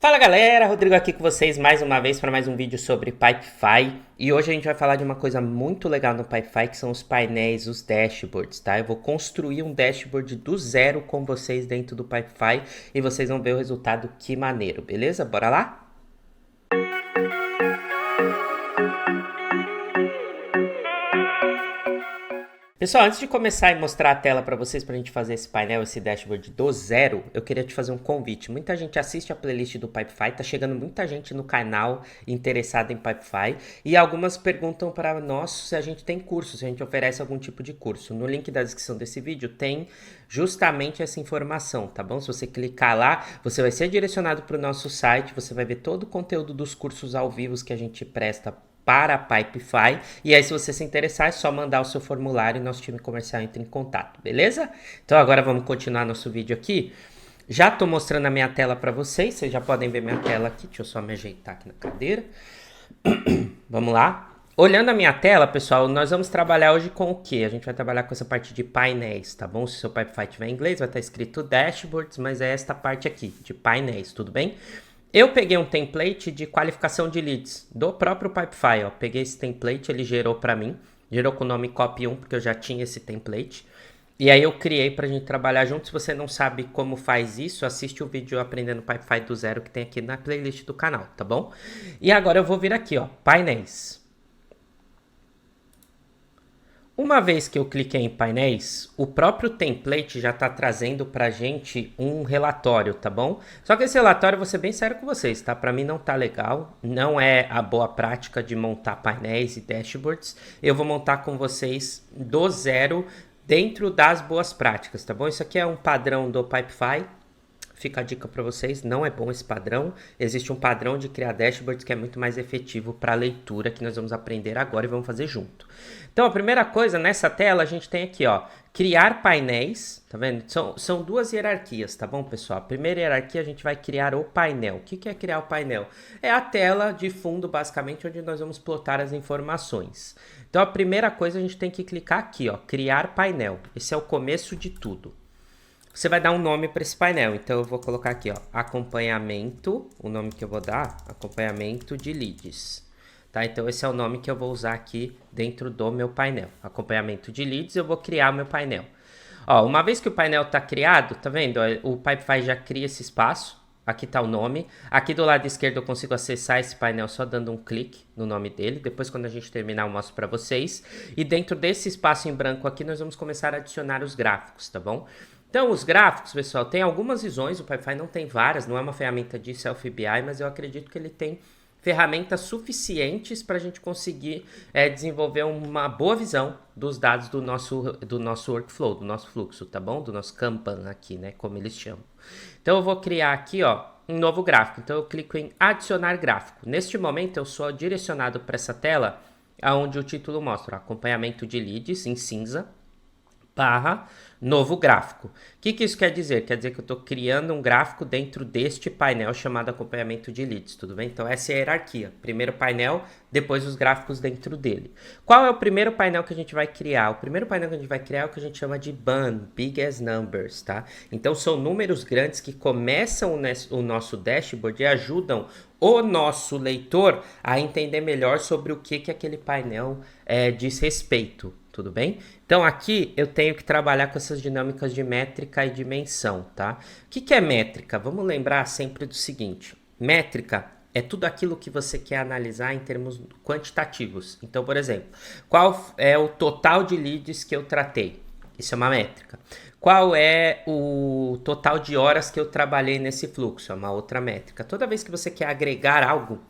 Fala galera, Rodrigo aqui com vocês mais uma vez para mais um vídeo sobre Pipefy. E hoje a gente vai falar de uma coisa muito legal no Pipefy, que são os painéis, os dashboards, tá? Eu vou construir um dashboard do zero com vocês dentro do Pipefy e vocês vão ver o resultado, que maneiro, beleza? Bora lá? Pessoal, antes de começar e mostrar a tela para vocês, para a gente fazer esse painel, esse dashboard do zero, eu queria te fazer um convite. Muita gente assiste a playlist do Pipefy, tá chegando muita gente no canal interessada em Pipefy e algumas perguntam para nós se a gente tem curso, se a gente oferece algum tipo de curso. No link da descrição desse vídeo tem justamente essa informação, tá bom? Se você clicar lá, você vai ser direcionado para o nosso site, você vai ver todo o conteúdo dos cursos ao vivo que a gente presta para a Pipefy. E aí, se você se interessar, é só mandar o seu formulário e nosso time comercial entra em contato, beleza? Então agora vamos continuar nosso vídeo aqui. Já estou mostrando a minha tela para vocês já podem ver minha tela aqui. Deixa eu só me ajeitar aqui na cadeira. Vamos lá. Olhando a minha tela, pessoal, nós vamos trabalhar hoje com o que? A gente vai trabalhar com essa parte de painéis, tá bom? Se o seu Pipefy tiver em inglês, vai estar escrito dashboards, mas é esta parte aqui, de painéis, tudo bem? Eu peguei um template de qualificação de leads do próprio Pipefy, ó. Peguei esse template, ele gerou para mim. Gerou com o nome copy 1, porque eu já tinha esse template. E aí eu criei pra gente trabalhar junto. Se você não sabe como faz isso, assiste o vídeo Aprendendo Pipefy do Zero que tem aqui na playlist do canal, tá bom? E agora eu vou vir aqui, ó, painéis. Uma vez que eu cliquei em painéis, o próprio template já está trazendo para a gente um relatório, tá bom? Só que esse relatório, vou ser bem sério com vocês, tá? Para mim não tá legal, não é a boa prática de montar painéis e dashboards. Eu vou montar com vocês do zero, dentro das boas práticas, tá bom? Isso aqui é um padrão do Pipefy. Fica a dica para vocês, não é bom esse padrão. Existe um padrão de criar dashboards que é muito mais efetivo para a leitura, que nós vamos aprender agora e vamos fazer junto. Então, a primeira coisa, nessa tela, a gente tem aqui, ó, criar painéis, tá vendo? São duas hierarquias, tá bom, pessoal? A primeira hierarquia, a gente vai criar o painel. O que é criar o painel? É a tela de fundo, basicamente, onde nós vamos plotar as informações. Então, a primeira coisa, a gente tem que clicar aqui, ó, criar painel. Esse é o começo de tudo. Você vai dar um nome para esse painel, então eu vou colocar aqui, ó, acompanhamento, o nome que eu vou dar, acompanhamento de leads, tá? Então esse é o nome que eu vou usar aqui dentro do meu painel, acompanhamento de leads, eu vou criar o meu painel. Ó, uma vez que o painel está criado, tá vendo? O Pipefy já cria esse espaço, aqui está o nome, aqui do lado esquerdo eu consigo acessar esse painel só dando um clique no nome dele, depois quando a gente terminar eu mostro para vocês, e dentro desse espaço em branco aqui nós vamos começar a adicionar os gráficos, tá bom? Então, os gráficos, pessoal, tem algumas visões, o Pipefy não tem várias, não é uma ferramenta de Self-BI, mas eu acredito que ele tem ferramentas suficientes para a gente conseguir desenvolver uma boa visão dos dados do nosso workflow, do nosso fluxo, tá bom? Do nosso Kanban aqui, né, como eles chamam. Então, eu vou criar aqui, ó, um novo gráfico. Então, eu clico em adicionar gráfico. Neste momento, eu sou direcionado para essa tela, onde o título mostra acompanhamento de leads em cinza, barra novo gráfico. O que isso quer dizer? Quer dizer que eu estou criando um gráfico dentro deste painel chamado acompanhamento de leads, tudo bem? Então essa é a hierarquia. Primeiro painel, depois os gráficos dentro dele. Qual é o primeiro painel que a gente vai criar? O primeiro painel que a gente vai criar é o que a gente chama de BAN, Big as Numbers, tá? Então são números grandes que começam o nosso dashboard e ajudam o nosso leitor a entender melhor sobre o que aquele painel diz respeito. Tudo bem? Então aqui eu tenho que trabalhar com essas dinâmicas de métrica e dimensão, tá? O que é métrica? Vamos lembrar sempre do seguinte: métrica é tudo aquilo que você quer analisar em termos quantitativos. Então, por exemplo, qual é o total de leads que eu tratei? Isso é uma métrica. Qual é o total de horas que eu trabalhei nesse fluxo? É uma outra métrica. Toda vez que você quer agregar algo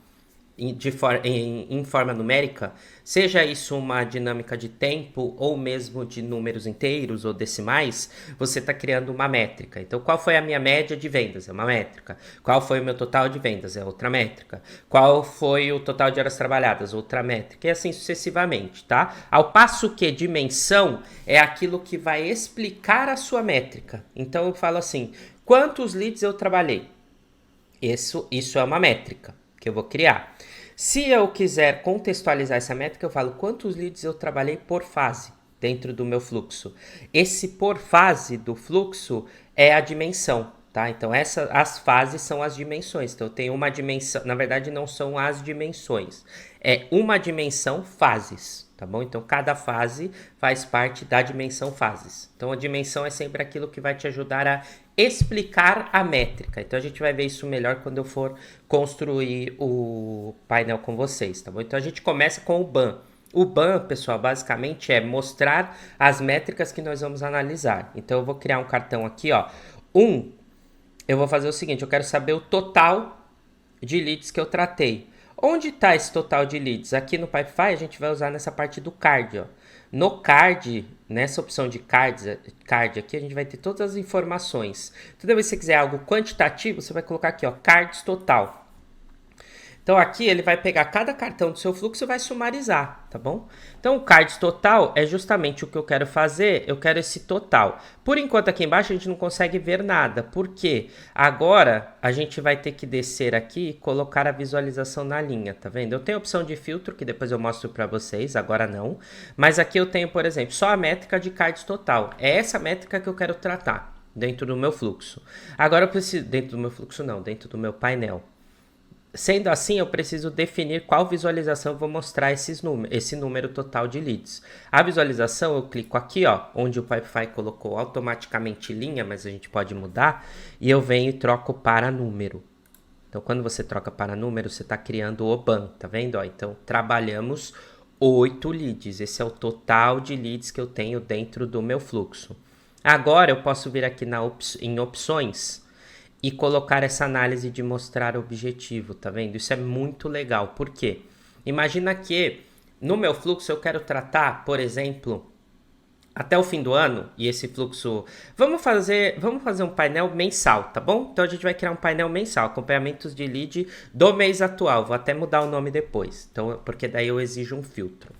em forma numérica, seja isso uma dinâmica de tempo ou mesmo de números inteiros ou decimais, você está criando uma métrica. Então, qual foi a minha média de vendas? É uma métrica. Qual foi o meu total de vendas? É outra métrica. Qual foi o total de horas trabalhadas? Outra métrica. E assim sucessivamente, tá? Ao passo que dimensão é aquilo que vai explicar a sua métrica. Então, eu falo assim, quantos leads eu trabalhei? Isso é uma métrica que eu vou criar. Se eu quiser contextualizar essa métrica, eu falo quantos leads eu trabalhei por fase dentro do meu fluxo. Esse por fase do fluxo é a dimensão. tá? Então, as fases são as dimensões. Então, eu tenho uma dimensão, na verdade, não são as dimensões, é uma dimensão fases, tá bom? Então, cada fase faz parte da dimensão fases. Então, a dimensão é sempre aquilo que vai te ajudar a explicar a métrica. Então, a gente vai ver isso melhor quando eu for construir o painel com vocês, tá bom? Então, a gente começa com o BAN. O BAN, pessoal, basicamente é mostrar as métricas que nós vamos analisar. Então, eu vou criar um cartão aqui, ó. Eu vou fazer o seguinte, eu quero saber o total de leads que eu tratei. Onde está esse total de leads? Aqui no Pipefy a gente vai usar nessa parte do card, ó. No card, nessa opção de card aqui, a gente vai ter todas as informações. Toda vez que você quiser algo quantitativo, você vai colocar aqui, ó, cards total. Então aqui ele vai pegar cada cartão do seu fluxo e vai sumarizar, tá bom? Então o cards total é justamente o que eu quero fazer, eu quero esse total. Por enquanto aqui embaixo a gente não consegue ver nada, por quê? Agora a gente vai ter que descer aqui e colocar a visualização na linha, tá vendo? Eu tenho a opção de filtro, que depois eu mostro para vocês, agora não. Mas aqui eu tenho, por exemplo, só a métrica de cards total. É essa métrica que eu quero tratar dentro do meu fluxo. Agora eu preciso, dentro do meu fluxo não, dentro do meu painel. Sendo assim, eu preciso definir qual visualização eu vou mostrar esse número total de leads. A visualização, eu clico aqui, ó, onde o Pipefy colocou automaticamente linha, mas a gente pode mudar, e eu venho e troco para número. Então, quando você troca para número, você está criando o BAN, tá vendo? Ó, então, trabalhamos 8 leads. Esse é o total de leads que eu tenho dentro do meu fluxo. Agora, eu posso vir aqui em opções e colocar essa análise de mostrar objetivo, tá vendo? Isso é muito legal, por quê? Imagina que no meu fluxo eu quero tratar, por exemplo, até o fim do ano, e esse fluxo... Vamos fazer um painel mensal, tá bom? Então a gente vai criar um painel mensal, acompanhamentos de lead do mês atual. Vou até mudar o nome depois, então, porque daí eu exijo um filtro.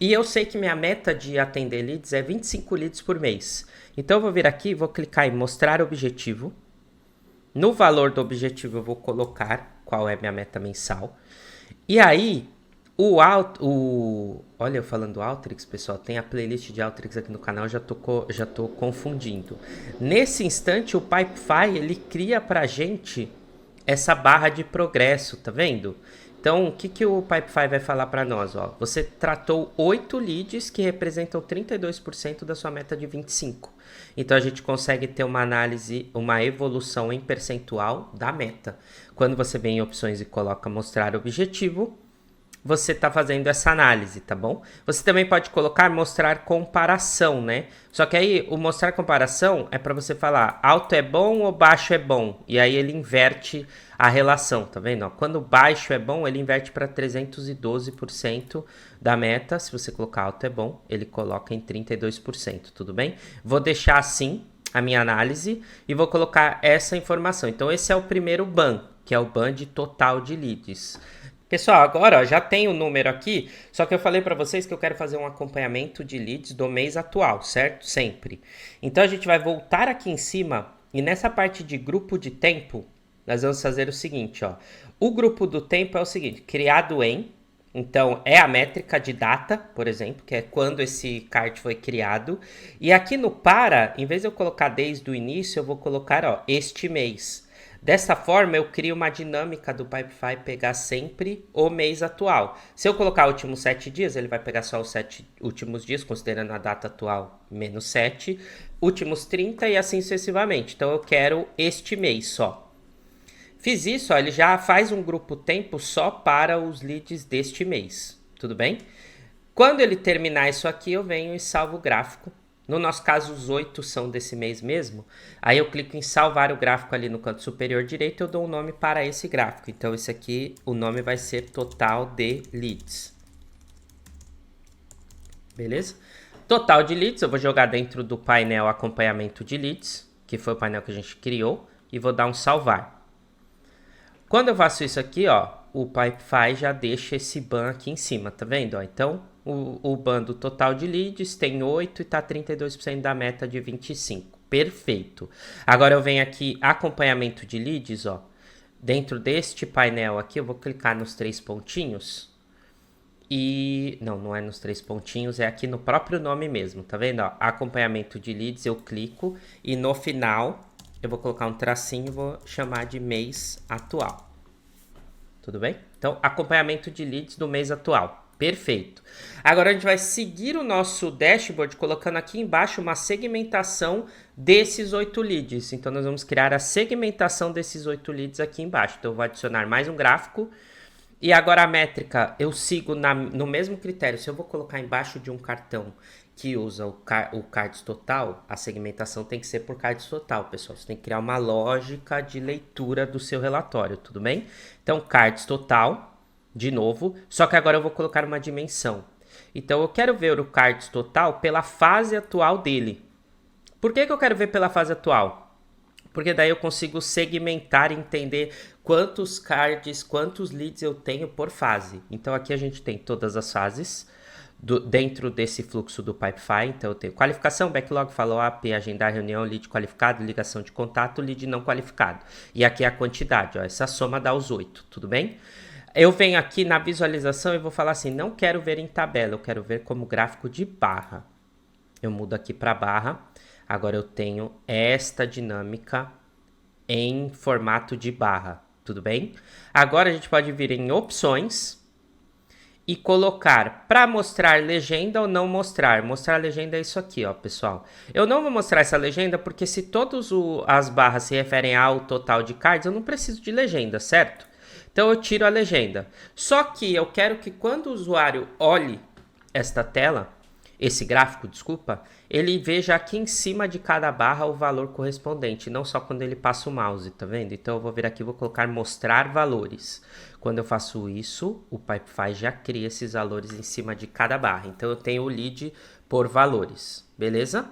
E eu sei que minha meta de atender leads é 25 leads por mês. Então eu vou vir aqui, vou clicar em mostrar objetivo. No valor do objetivo eu vou colocar qual é a minha meta mensal. E aí, olha, eu falando Alteryx, pessoal, tem a playlist de Alteryx aqui no canal, já tô confundindo. Nesse instante, o Pipefy, ele cria pra gente essa barra de progresso, tá vendo? Então, o que o Pipefy vai falar para nós? Ó? Você tratou 8 leads que representam 32% da sua meta de 25%. Então, a gente consegue ter uma análise, uma evolução em percentual da meta. Quando você vem em opções e coloca mostrar objetivo, você está fazendo essa análise, tá bom? Você também pode colocar mostrar comparação, né? Só que aí o mostrar comparação é para você falar alto é bom ou baixo é bom. E aí ele inverte a relação, tá vendo? Ó, quando baixo é bom, ele inverte para 312% da meta. Se você colocar alto é bom, ele coloca em 32%, tudo bem? Vou deixar assim a minha análise e vou colocar essa informação. Então esse é o primeiro BAN, que é o BAN de total de leads. Pessoal, agora ó, já tem o número aqui, só que eu falei para vocês que eu quero fazer um acompanhamento de leads do mês atual, certo? Sempre. Então a gente vai voltar aqui em cima e nessa parte de grupo de tempo, nós vamos fazer o seguinte, ó. O grupo do tempo é o seguinte, criado em, então é a métrica de data, por exemplo, que é quando esse card foi criado. E aqui no para, em vez de eu colocar desde o início, eu vou colocar, ó, este mês. Dessa forma, eu crio uma dinâmica do Pipefy pegar sempre o mês atual. Se eu colocar últimos 7 dias, ele vai pegar só os 7 últimos dias, considerando a data atual menos 7, últimos 30 e assim sucessivamente. Então, eu quero este mês só. Fiz isso, ó, ele já faz um grupo tempo só para os leads deste mês. Tudo bem? Quando ele terminar isso aqui, eu venho e salvo o gráfico. No nosso caso, os 8 são desse mês mesmo. Aí eu clico em salvar o gráfico ali no canto superior direito e eu dou um nome para esse gráfico. Então, esse aqui, o nome vai ser total de leads. Beleza? Total de leads, eu vou jogar dentro do painel acompanhamento de leads, que foi o painel que a gente criou, e vou dar um salvar. Quando eu faço isso aqui, ó, o Pipefy já deixa esse ban aqui em cima, tá vendo? Ó, então, o ban do total de leads tem 8 e tá 32% da meta de 25. Perfeito. Agora eu venho aqui, acompanhamento de leads, ó. Dentro deste painel aqui, eu vou clicar nos 3 pontinhos. E... não é nos 3 pontinhos, é aqui no próprio nome mesmo, tá vendo? Ó, acompanhamento de leads, eu clico e no final eu vou colocar um tracinho e vou chamar de mês atual. Tudo bem? Então, acompanhamento de leads do mês atual. Perfeito. Agora a gente vai seguir o nosso dashboard colocando aqui embaixo uma segmentação desses 8 leads. Então, nós vamos criar a segmentação desses 8 leads aqui embaixo. Então, eu vou adicionar mais um gráfico. E agora a métrica, eu sigo no mesmo critério. Se eu vou colocar embaixo de um cartão que usa o cards total, a segmentação tem que ser por cards total, pessoal. Você tem que criar uma lógica de leitura do seu relatório, tudo bem? Então, cards total, de novo, só que agora eu vou colocar uma dimensão. Então, eu quero ver o cards total pela fase atual dele. Por que eu quero ver pela fase atual? Porque daí eu consigo segmentar e entender quantos cards, quantos leads eu tenho por fase. Então, aqui a gente tem todas as fases dentro desse fluxo do Pipefy. Então, eu tenho qualificação, backlog, follow-up, agendar reunião, lead qualificado, ligação de contato, lead não qualificado. E aqui é a quantidade, ó, essa soma dá os 8, tudo bem? Eu venho aqui na visualização e vou falar assim, não quero ver em tabela, eu quero ver como gráfico de barra. Eu mudo aqui para barra. Agora eu tenho esta dinâmica em formato de barra, tudo bem? Agora a gente pode vir em opções e colocar para mostrar legenda ou não mostrar. Mostrar legenda é isso aqui, ó, pessoal. Eu não vou mostrar essa legenda porque se todas as barras se referem ao total de cards, eu não preciso de legenda, certo? Então eu tiro a legenda. Só que eu quero que quando o usuário olhe esta tela, esse gráfico, desculpa, ele veja aqui em cima de cada barra o valor correspondente, não só quando ele passa o mouse, tá vendo? Então eu vou vir aqui e vou colocar mostrar valores. Quando eu faço isso, o Pipefy já cria esses valores em cima de cada barra. Então eu tenho o lead por valores, beleza?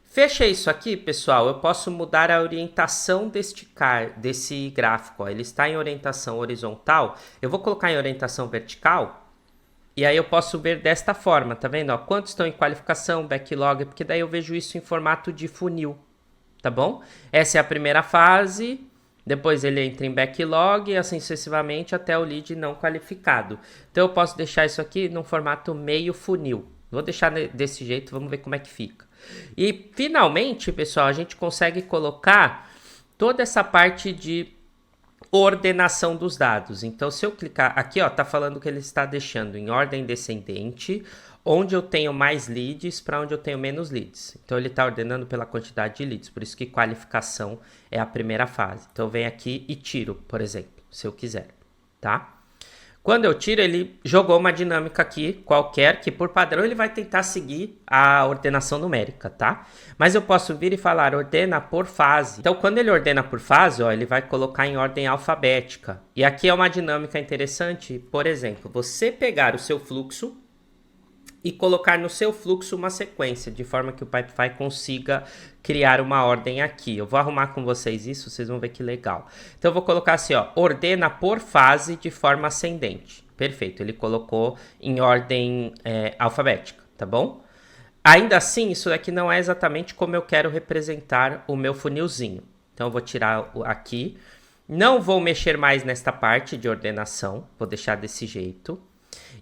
Fechei isso aqui, pessoal, eu posso mudar a orientação desse gráfico. Ó. Ele está em orientação horizontal, eu vou colocar em orientação vertical. E aí eu posso ver desta forma, tá vendo? Ó, quantos estão em qualificação, backlog, porque daí eu vejo isso em formato de funil, tá bom? Essa é a primeira fase, depois ele entra em backlog e assim sucessivamente até o lead não qualificado. Então eu posso deixar isso aqui no formato meio funil. Vou deixar desse jeito, vamos ver como é que fica. E finalmente, pessoal, a gente consegue colocar toda essa parte de ordenação dos dados. Então, se eu clicar aqui, ó, tá falando que ele está deixando em ordem descendente, onde eu tenho mais leads para onde eu tenho menos leads. Então, ele está ordenando pela quantidade de leads, por isso que qualificação é a primeira fase. Então, eu venho aqui e tiro, por exemplo, se eu quiser, tá? Quando eu tiro, ele jogou uma dinâmica aqui, qualquer, que por padrão ele vai tentar seguir a ordenação numérica, tá? Mas eu posso vir e falar, ordena por fase. Então, quando ele ordena por fase, ó, ele vai colocar em ordem alfabética. E aqui é uma dinâmica interessante, por exemplo, você pegar o seu fluxo e colocar no seu fluxo uma sequência, de forma que o Pipefy consiga criar uma ordem aqui. Eu vou arrumar com vocês isso, vocês vão ver que legal. Então eu vou colocar assim, ó, ordena por fase de forma ascendente. Perfeito, ele colocou em ordem alfabética, tá bom? Ainda assim, isso daqui não é exatamente como eu quero representar o meu funilzinho. Então eu vou tirar aqui. Não vou mexer mais nesta parte de ordenação, vou deixar desse jeito.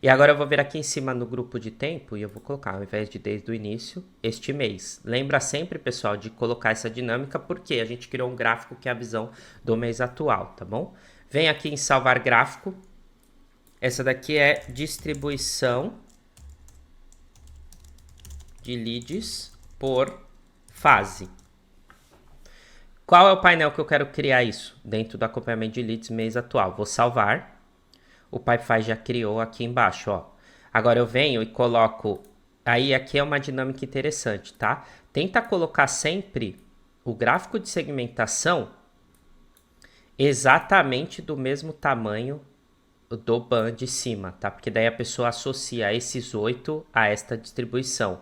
E agora eu vou vir aqui em cima no grupo de tempo e eu vou colocar, ao invés de desde o início, este mês. Lembra sempre, pessoal, de colocar essa dinâmica, porque a gente criou um gráfico que é a visão do mês atual, tá bom? Vem aqui em salvar gráfico. Essa daqui é distribuição de leads por fase. Qual é o painel que eu quero criar isso? Dentro do acompanhamento de leads mês atual. Vou salvar. O Pipefy já criou aqui embaixo, ó. Agora eu venho e coloco... Aí aqui é uma dinâmica interessante, tá? Tenta colocar sempre o gráfico de segmentação exatamente do mesmo tamanho do ban de cima, tá? Porque daí a pessoa associa esses 8 a esta distribuição.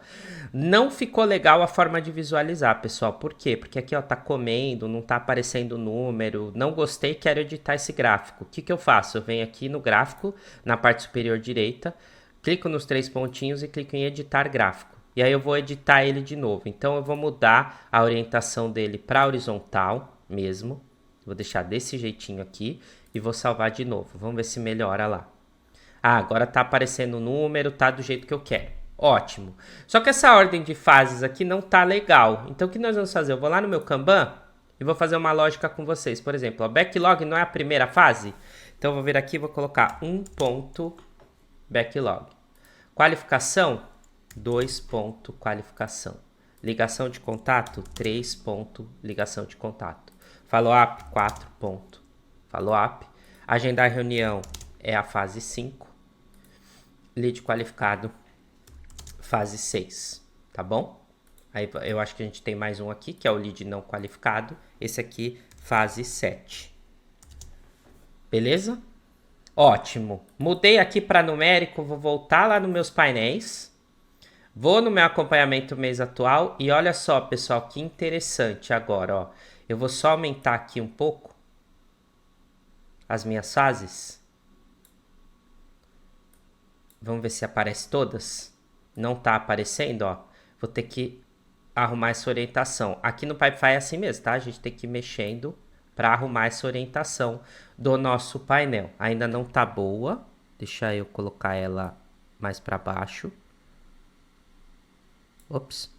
Não ficou legal a forma de visualizar, pessoal. Por quê? Porque aqui, ó, tá comendo, não tá aparecendo o número. Não gostei, quero editar esse gráfico. O que que eu faço? Eu venho aqui no gráfico, na parte superior direita, clico nos 3 pontinhos e clico em editar gráfico. E aí eu vou editar ele de novo. Então eu vou mudar a orientação dele para horizontal mesmo. Vou deixar desse jeitinho aqui e vou salvar de novo. Vamos ver se melhora lá. Ah, agora tá aparecendo o número, tá do jeito que eu quero. Ótimo. Só que essa ordem de fases aqui não tá legal. Então o que nós vamos fazer? Eu vou lá no meu Kanban e vou fazer uma lógica com vocês. Por exemplo, o backlog não é a primeira fase? Então, eu vou vir aqui e vou colocar 1 ponto backlog. Qualificação, 2 ponto qualificação. Ligação de contato, 3 ponto ligação de contato. Follow-up, 4 ponto follow-up. Agendar reunião é a fase 5. Lead qualificado, fase 6, tá bom? Aí eu acho que a gente tem mais um aqui, que é o lead não qualificado. Esse aqui, fase 7. Beleza? Ótimo. Mudei aqui para numérico, vou voltar lá nos meus painéis. Vou no meu acompanhamento mês atual e olha só, pessoal, que interessante agora, ó. Eu vou só aumentar aqui um pouco as minhas fases. Vamos ver se aparece todas. Não tá aparecendo, ó. Vou ter que arrumar essa orientação. Aqui no Pipefy é assim mesmo, tá? A gente tem que ir mexendo para arrumar essa orientação do nosso painel. Ainda não tá boa. Deixa eu colocar ela mais para baixo. Ops.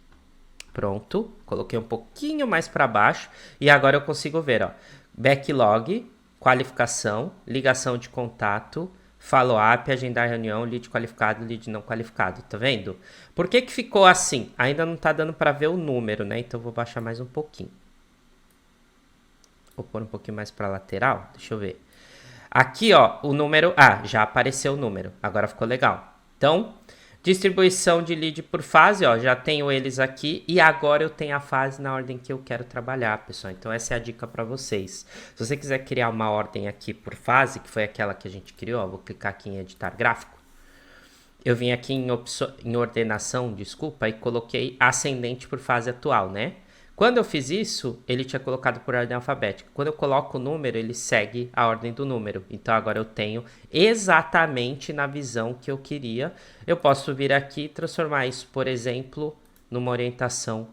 Pronto. Coloquei um pouquinho mais para baixo. E agora eu consigo ver, ó. Backlog, qualificação, ligação de contato, follow-up, agendar reunião, lead qualificado, lead não qualificado. Tá vendo? Por que que ficou assim? Ainda não tá dando para ver o número, né? Então eu vou baixar mais um pouquinho. Vou pôr um pouquinho mais para lateral. Deixa eu ver. Aqui, ó, o número... Ah, já apareceu o número. Agora ficou legal. Então, distribuição de lead por fase, ó. Já tenho eles aqui. E agora eu tenho a fase na ordem que eu quero trabalhar, pessoal. Então, essa é a dica para vocês. Se você quiser criar uma ordem aqui por fase, que foi aquela que a gente criou, ó, vou clicar aqui em editar gráfico. Eu vim aqui em ordenação, desculpa, e coloquei ascendente por fase atual, né? Quando eu fiz isso, ele tinha colocado por ordem alfabética. Quando eu coloco o número, ele segue a ordem do número. Então, agora eu tenho exatamente na visão que eu queria. Eu posso vir aqui e transformar isso, por exemplo, numa orientação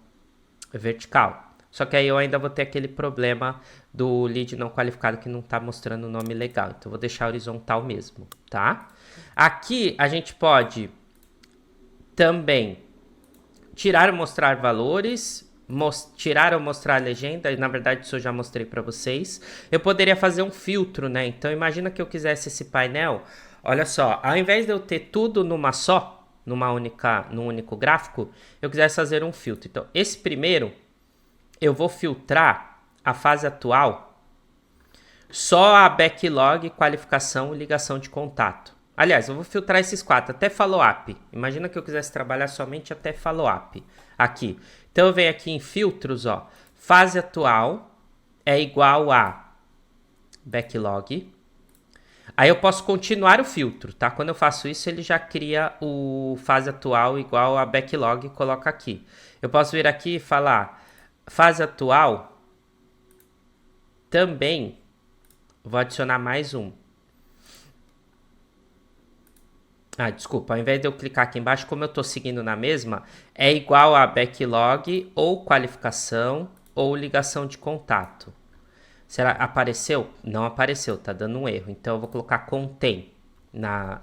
vertical. Só que aí eu ainda vou ter aquele problema do lead não qualificado que não está mostrando o nome legal. Então, eu vou deixar horizontal mesmo, tá? Aqui, a gente pode também tirar ou mostrar valores... tirar ou mostrar a legenda, na verdade isso eu já mostrei para vocês. Eu poderia fazer um filtro, né? Então imagina que eu quisesse esse painel, olha só, ao invés de eu ter tudo num único gráfico, eu quisesse fazer um filtro. Então esse primeiro, eu vou filtrar a fase atual, só a backlog, qualificação e ligação de contato. Aliás, eu vou filtrar esses 4, até follow-up. Imagina que eu quisesse trabalhar somente até follow-up aqui. Então, eu venho aqui em filtros, ó. Fase atual é igual a backlog. Aí eu posso continuar o filtro, tá? Quando eu faço isso, ele já cria o fase atual igual a backlog e coloca aqui. Eu posso vir aqui e falar fase atual também. Vou adicionar mais um. Ah, desculpa, ao invés de eu clicar aqui embaixo, como eu estou seguindo na mesma, é igual a backlog ou qualificação ou ligação de contato. Será apareceu? Não apareceu, tá dando um erro. Então eu vou colocar contém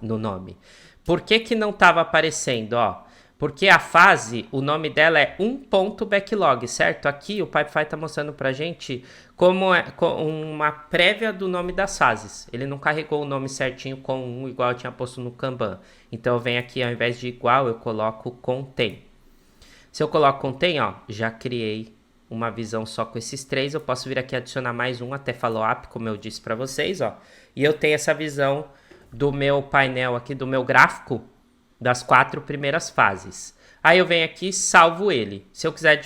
no nome. Por que que não estava aparecendo, ó? Porque a fase, o nome dela é 1.backlog, certo? Aqui o Pipefy está mostrando pra gente como é uma prévia do nome das fases. Ele não carregou o nome certinho com 1, igual eu tinha posto no Kanban. Então eu venho aqui, ao invés de igual, eu coloco contém. Se eu coloco contém, ó, já criei uma visão só com esses 3. Eu posso vir aqui adicionar mais um até follow-up, como eu disse para vocês, ó. E eu tenho essa visão do meu painel aqui, do meu gráfico, das 4 primeiras fases. Aí eu venho aqui e salvo ele. Se eu quiser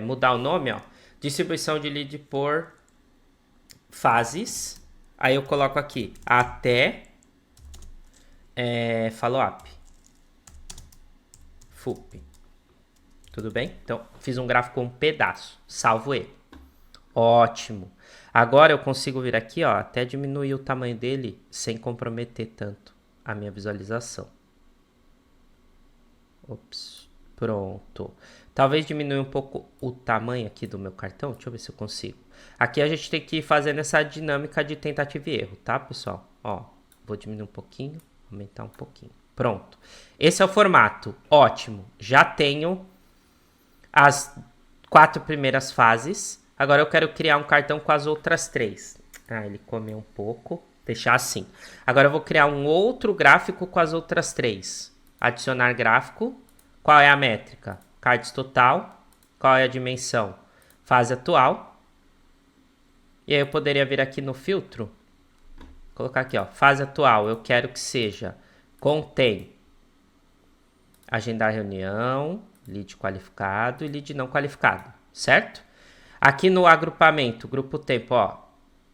mudar o nome, ó, distribuição de lead por fases. Aí eu coloco aqui até follow-up. FUP. Tudo bem? Então, fiz um gráfico com um pedaço. Salvo ele. Ótimo. Agora eu consigo vir aqui, ó, até diminuir o tamanho dele sem comprometer tanto a minha visualização. Ops, pronto. Talvez diminua um pouco o tamanho aqui do meu cartão. Deixa eu ver se eu consigo. Aqui a gente tem que ir fazendo essa dinâmica de tentativa e erro, tá, pessoal? Ó, vou diminuir um pouquinho, aumentar um pouquinho. Pronto. Esse é o formato. Ótimo. Já tenho as 4 primeiras fases. Agora eu quero criar um cartão com as outras 3. Ah, ele comeu um pouco. Deixar assim. Agora eu vou criar um outro gráfico com as outras 3. Adicionar gráfico. Qual é a métrica? Cards total. Qual é a dimensão? Fase atual. E aí eu poderia vir aqui no filtro. Colocar aqui, ó. Fase atual. Eu quero que seja contém agendar reunião, lead qualificado e lead não qualificado. Certo? Aqui no agrupamento, grupo tempo, ó.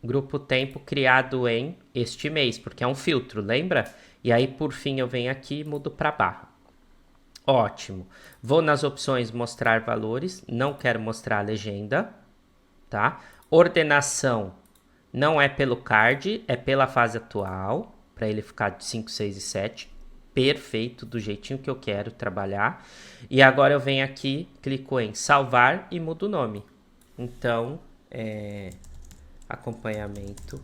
Grupo tempo criado em este mês, porque é um filtro, lembra? E aí, por fim, eu venho aqui e mudo para barra. Ótimo. Vou nas opções mostrar valores, não quero mostrar a legenda, tá? Ordenação não é pelo card, é pela fase atual, para ele ficar de 5, 6 e 7. Perfeito, do jeitinho que eu quero trabalhar. E agora eu venho aqui, clico em salvar e mudo o nome. Então, acompanhamento,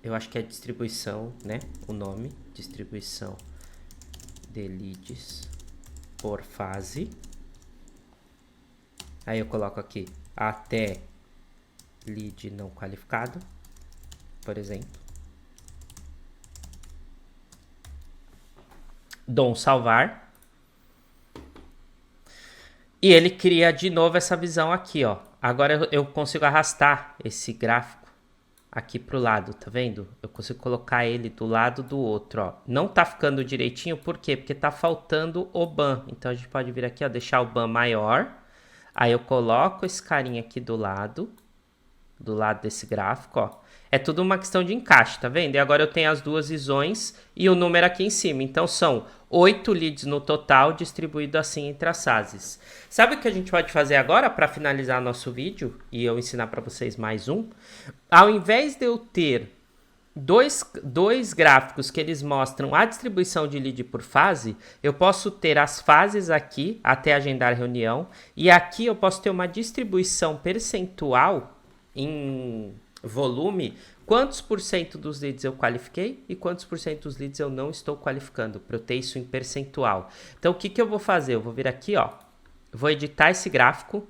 eu acho que é distribuição, né? O nome, distribuição de leads por fase. Aí eu coloco aqui até lead não qualificado, por exemplo. Dou um salvar. E ele cria de novo essa visão aqui, ó. Agora eu consigo arrastar esse gráfico aqui pro lado, tá vendo? Eu consigo colocar ele do lado do outro, ó. Não tá ficando direitinho, por quê? Porque tá faltando o ban. Então a gente pode vir aqui, ó, deixar o ban maior. Aí eu coloco esse carinha aqui do lado desse gráfico, ó. É tudo uma questão de encaixe, tá vendo? E agora eu tenho as duas visões e o número aqui em cima. Então são 8 leads no total, distribuído assim entre as fases. Sabe o que a gente pode fazer agora para finalizar nosso vídeo e eu ensinar para vocês mais um? Ao invés de eu ter dois gráficos que eles mostram a distribuição de lead por fase, eu posso ter as fases aqui até agendar reunião e aqui eu posso ter uma distribuição percentual em volume, quantos por cento dos leads eu qualifiquei e quantos por cento dos leads eu não estou qualificando, para eu ter isso em percentual. Então, o que eu vou fazer? Eu vou vir aqui, ó, vou editar esse gráfico.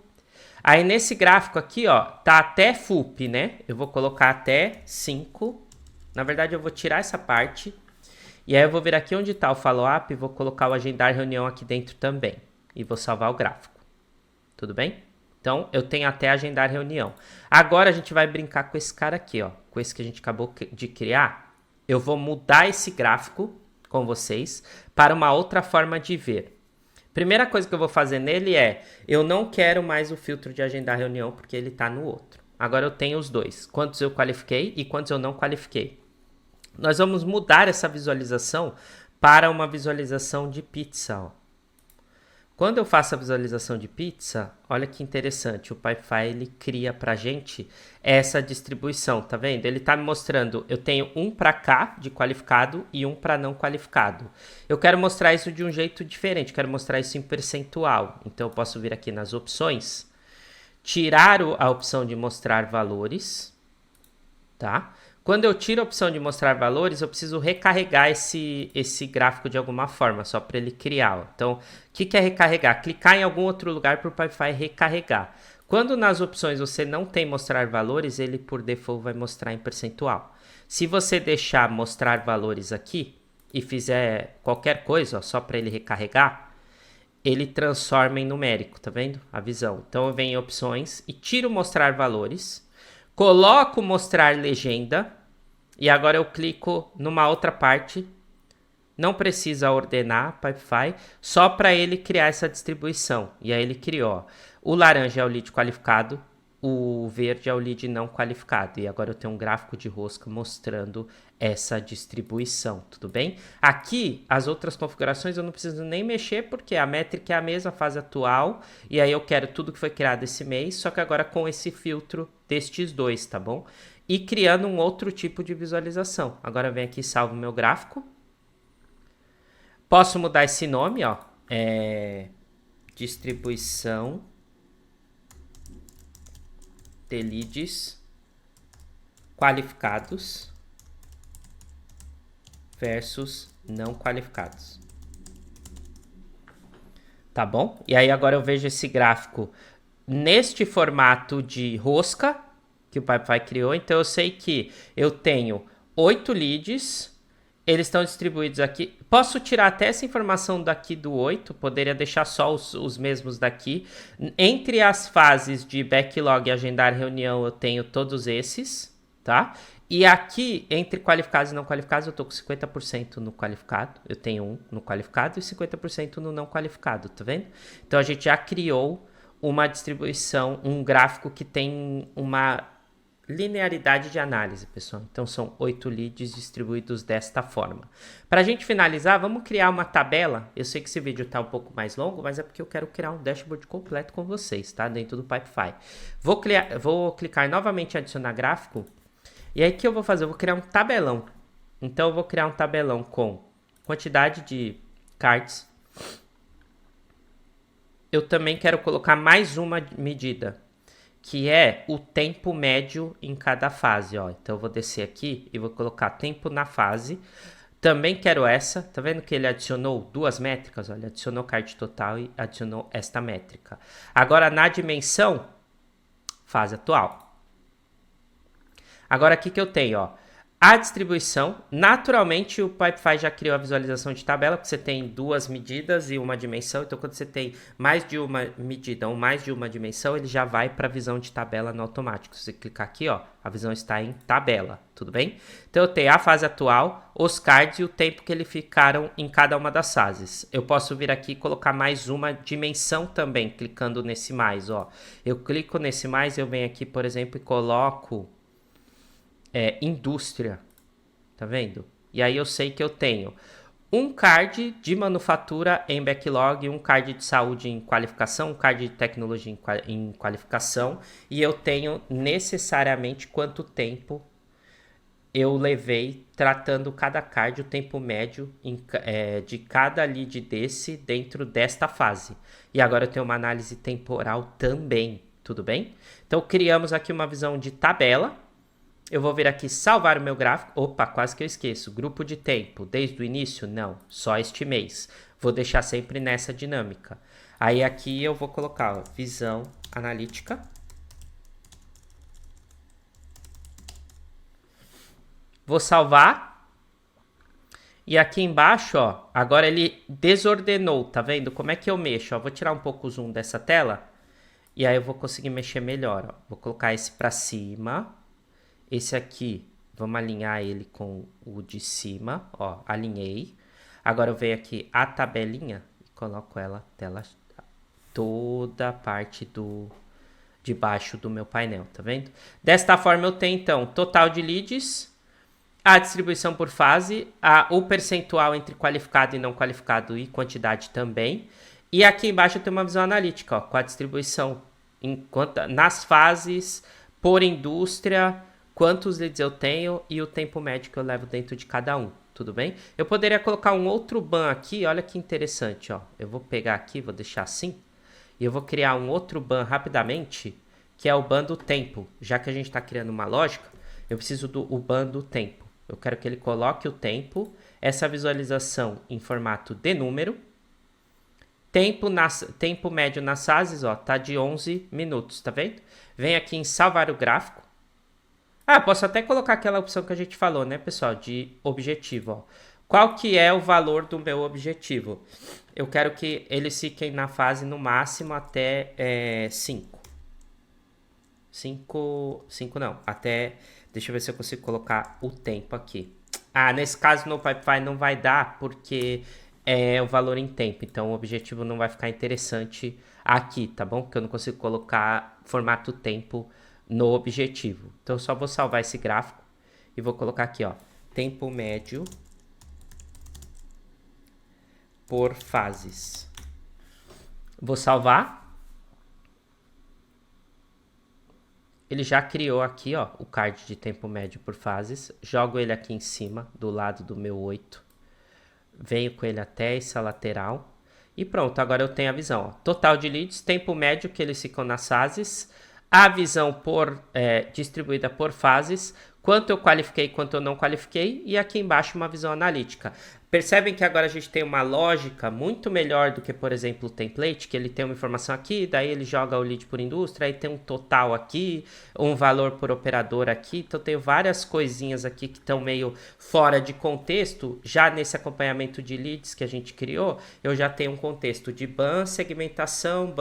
Aí, nesse gráfico aqui, ó, tá até FUP, né? Eu vou colocar até 5. Na verdade, eu vou tirar essa parte. E aí, eu vou vir aqui onde tá o follow-up e vou colocar o agendar reunião aqui dentro também. E vou salvar o gráfico. Tudo bem? Então, eu tenho até agendar reunião. Agora, a gente vai brincar com esse cara aqui, ó. Com esse que a gente acabou de criar. Eu vou mudar esse gráfico com vocês para uma outra forma de ver. Primeira coisa que eu vou fazer nele é... Eu não quero mais o filtro de agendar reunião porque ele está no outro. Agora, eu tenho os dois. Quantos eu qualifiquei e quantos eu não qualifiquei. Nós vamos mudar essa visualização para uma visualização de pizza, ó. Quando eu faço a visualização de pizza, olha que interessante, o Pipefy ele cria pra gente essa distribuição, tá vendo? Ele tá me mostrando, eu tenho um para cá de qualificado e um para não qualificado. Eu quero mostrar isso de um jeito diferente, quero mostrar isso em percentual. Então eu posso vir aqui nas opções, tirar a opção de mostrar valores, tá? Quando eu tiro a opção de mostrar valores, eu preciso recarregar esse gráfico de alguma forma, só para ele criar. Ó. Então, o que é recarregar? Clicar em algum outro lugar para o Pipefy recarregar. Quando nas opções você não tem mostrar valores, ele por default vai mostrar em percentual. Se você deixar mostrar valores aqui e fizer qualquer coisa, ó, só para ele recarregar, ele transforma em numérico, tá vendo? A visão. Então, eu venho em opções e tiro mostrar valores, coloco mostrar legenda. E agora eu clico numa outra parte, não precisa ordenar Pipefy, só para ele criar essa distribuição. E aí ele criou, ó, o laranja é o lead qualificado, o verde é o lead não qualificado. E agora eu tenho um gráfico de rosca mostrando essa distribuição, tudo bem? Aqui, as outras configurações eu não preciso nem mexer, porque a métrica é a mesma, fase atual. E aí eu quero tudo que foi criado esse mês, só que agora com esse filtro destes dois, tá bom? E criando um outro tipo de visualização. Agora eu venho aqui e salvo meu gráfico. Posso mudar esse nome, ó. Distribuição de leads qualificados versus não qualificados. Tá bom? E aí agora eu vejo esse gráfico neste formato de rosca que o Pipefy criou. Então eu sei que eu tenho 8 leads, eles estão distribuídos aqui. Posso tirar até essa informação daqui do 8, poderia deixar só os mesmos daqui. Entre as fases de backlog e agendar reunião, eu tenho todos esses, tá? E aqui, entre qualificados e não qualificados, eu tô com 50% no qualificado. Eu tenho um no qualificado e 50% no não qualificado, tá vendo? Então a gente já criou uma distribuição, um gráfico que tem uma linearidade de análise, pessoal. Então são 8 leads distribuídos desta forma. Para a gente finalizar, vamos criar uma tabela. Eu sei que esse vídeo está um pouco mais longo, mas é porque eu quero criar um dashboard completo com vocês, tá? Dentro do Pipefy. Vou clicar novamente em adicionar gráfico. E aí o que eu vou fazer? Eu vou criar um tabelão. Então eu vou criar um tabelão com quantidade de cards. Eu também quero colocar mais uma medida, que é o tempo médio em cada fase, ó. Então eu vou descer aqui e vou colocar tempo na fase. Também quero essa, tá vendo que ele adicionou duas métricas? Olha, adicionou card total e adicionou esta métrica. Agora na dimensão, fase atual. Agora aqui que eu tenho, ó, a distribuição. Naturalmente o Pipefy já criou a visualização de tabela, porque você tem duas medidas e uma dimensão. Então quando você tem mais de uma medida ou mais de uma dimensão, ele já vai para a visão de tabela no automático. Se você clicar aqui, ó, a visão está em tabela, tudo bem? Então eu tenho a fase atual, os cards e o tempo que eles ficaram em cada uma das fases. Eu posso vir aqui e colocar mais uma dimensão também, clicando nesse mais, ó. Eu clico nesse mais, eu venho aqui, por exemplo, e coloco indústria, tá vendo? E aí eu sei que eu tenho um card de manufatura em backlog, um card de saúde em qualificação, um card de tecnologia em qualificação, e eu tenho necessariamente quanto tempo eu levei tratando cada card, o tempo médio de cada lead desse dentro desta fase. E agora eu tenho uma análise temporal também, tudo bem? Então criamos aqui uma visão de tabela. Eu vou vir aqui salvar o meu gráfico. Opa, quase que eu esqueço. Grupo de tempo, desde o início? Não, só este mês. Vou deixar sempre nessa dinâmica. Aí aqui eu vou colocar, ó, visão analítica. Vou salvar. E aqui embaixo, ó, agora ele desordenou, tá vendo? Como é que eu mexo? Ó, vou tirar um pouco o zoom dessa tela. E aí eu vou conseguir mexer melhor, ó. Vou colocar esse para cima. Esse aqui, vamos alinhar ele com o de cima, ó, alinhei. Agora eu venho aqui a tabelinha e coloco ela, toda a parte de baixo do meu painel, tá vendo? Desta forma eu tenho, então, total de leads, a distribuição por fase, o percentual entre qualificado e não qualificado e quantidade também. E aqui embaixo eu tenho uma visão analítica, ó, com a distribuição nas fases, por indústria, quantos leads eu tenho e o tempo médio que eu levo dentro de cada um, tudo bem? Eu poderia colocar um outro ban aqui, olha que interessante, ó. Eu vou pegar aqui, vou deixar assim, e eu vou criar um outro ban rapidamente, que é o ban do tempo. Já que a gente está criando uma lógica, eu preciso do ban do tempo. Eu quero que ele coloque o tempo, essa visualização em formato de número. Tempo médio nas fases, ó, tá de 11 minutos, tá vendo? Vem aqui em salvar o gráfico. Posso até colocar aquela opção que a gente falou, né, pessoal, de objetivo, ó. Qual que é o valor do meu objetivo? Eu quero que eles fiquem na fase no máximo até 5. 5 não, até... Deixa eu ver se eu consigo colocar o tempo aqui. Nesse caso no Pipefy não vai dar, porque é o valor em tempo. Então o objetivo não vai ficar interessante aqui, tá bom? Porque eu não consigo colocar formato tempo no objetivo. Então eu só vou salvar esse gráfico e vou colocar aqui, ó, tempo médio por fases. Vou salvar. Ele já criou aqui, ó, o card de tempo médio por fases. Jogo ele aqui em cima, do lado do meu 8. Venho com ele até essa lateral. E pronto, agora eu tenho a visão, ó. Total de leads, tempo médio que eles ficam nas fases. A visão distribuída por fases, quanto eu qualifiquei, quanto eu não qualifiquei, e aqui embaixo uma visão analítica. Percebem que agora a gente tem uma lógica muito melhor do que, por exemplo, o template, que ele tem uma informação aqui, daí ele joga o lead por indústria, aí tem um total aqui, um valor por operador aqui, então tem várias coisinhas aqui que estão meio fora de contexto. Já nesse acompanhamento de leads que a gente criou, eu já tenho um contexto de ban, segmentação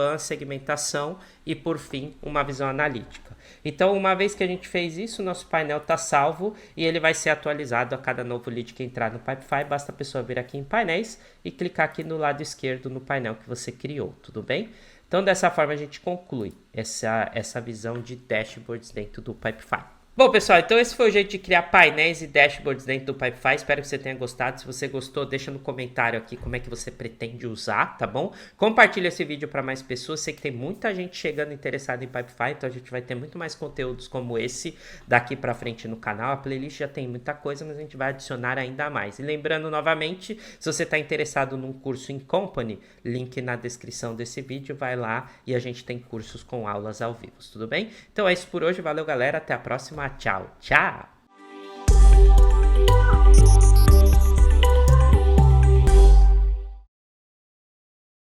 e, por fim, uma visão analítica. Então, uma vez que a gente fez isso, nosso painel está salvo e ele vai ser atualizado a cada novo lead que entrar no Pipefy. Basta a pessoa vir aqui em painéis e clicar aqui no lado esquerdo no painel que você criou, tudo bem? Então, dessa forma, a gente conclui essa visão de dashboards dentro do Pipefy. Bom, pessoal, então esse foi o jeito de criar painéis e dashboards dentro do Pipefy. Espero que você tenha gostado. Se você gostou, deixa no comentário aqui como é que você pretende usar, tá bom? Compartilha esse vídeo para mais pessoas. Sei que tem muita gente chegando interessada em Pipefy, então a gente vai ter muito mais conteúdos como esse daqui para frente no canal. A playlist já tem muita coisa, mas a gente vai adicionar ainda mais. E lembrando novamente, se você está interessado num curso em Company, link na descrição desse vídeo, vai lá e a gente tem cursos com aulas ao vivo, tudo bem? Então é isso por hoje. Valeu, galera. Até a próxima. Tchau, tchau!